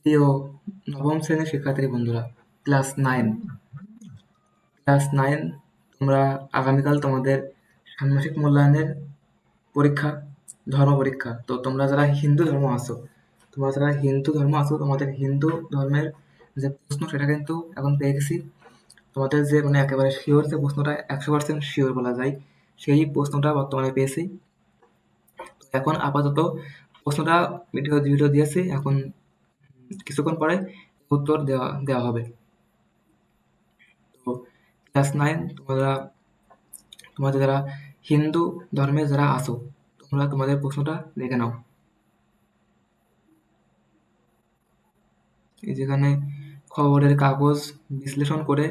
প্রিয় নবম শ্রেণীর শিক্ষার্থী বন্ধুরা, ক্লাস 9 তোমরা আগামীকাল তোমাদের ষান্মাসিক মূল্যায়নের পরীক্ষা, ধর্ম পরীক্ষা। তো তোমরা যারা হিন্দু ধর্ম আছো তোমাদের হিন্দু ধর্মের যে প্রশ্ন সেটা কিন্তু এখন পেয়ে গেছি। তোমাদের যে মানে একেবারে শিওর যে প্রশ্নটা 100% শিওর বলা যায়, সেই প্রশ্নটা বর্তমানে পেয়েছি। তো এখন আপাতত প্রশ্নটা ভিডিও দিয়েছি, এখন কিছুক্ষণ পরে উত্তর দেওয়া দেওয়া হবে। তো ক্লাস 9 তোমাদের যারা হিন্দু ধর্মে যারা আছো, তোমরা তোমাদের প্রশ্নটা দেখে নাও। এই যেখানে খবরের কাগজ বিশ্লেষণ করে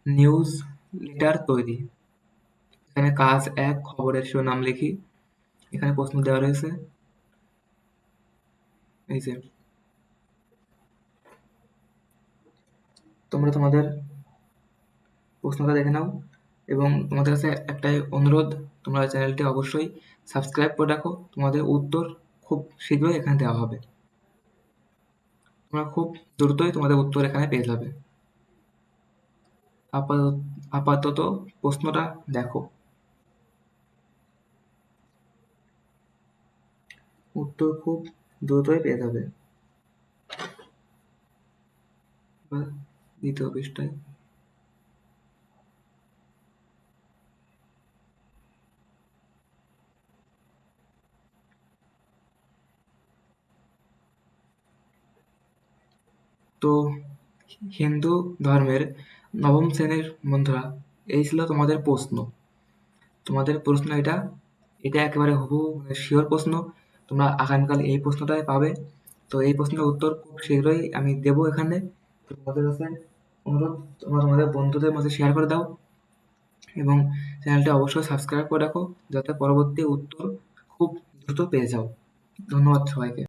নিউজ লেটার তৈরি। এখানে কাজ 1, খবরের শিরোনাম লিখি। এখানে প্রশ্ন দেওয়া রয়েছে, এই যে তোমরা তোমাদের প্রশ্নটা দেখে নাও এবং তোমাদের কাছে একটাই অনুরোধ, তোমরা চ্যানেলটি অবশ্যই সাবস্ক্রাইব করে রাখো। তোমাদের উত্তর খুব শীঘ্রই এখানে দেওয়া হবে। তোমরা খুব দ্রুতই তোমাদের উত্তর এখানে পেয়ে যাবে। আপাতত প্রশ্নটা দেখো, উত্তর খুব দ্রুতই পেয়ে যাবে। দ্বিতীয় পৃষ্ঠায় তো হিন্দু ধর্মের নবম শ্রেণীর বন্ধুরা, এই ছিল তোমাদের প্রশ্ন। এটা একেবারে হুবহু শিওর প্রশ্ন। তোমরা আগামীকাল এই প্রশ্নটাই পাবে। তো এই প্রশ্নের উত্তর খুব শীঘ্রই আমি দেবো এখানে। তো তোমাদের কাছে অনুরোধ, তোমরা তোমাদের বন্ধুদের মাঝে শেয়ার করে দাও এবং চ্যানেলটা অবশ্যই সাবস্ক্রাইব করে রাখো, যাতে পরবর্তী উত্তর খুব দ্রুত পেয়ে যাও। ধন্যবাদ সবাইকে।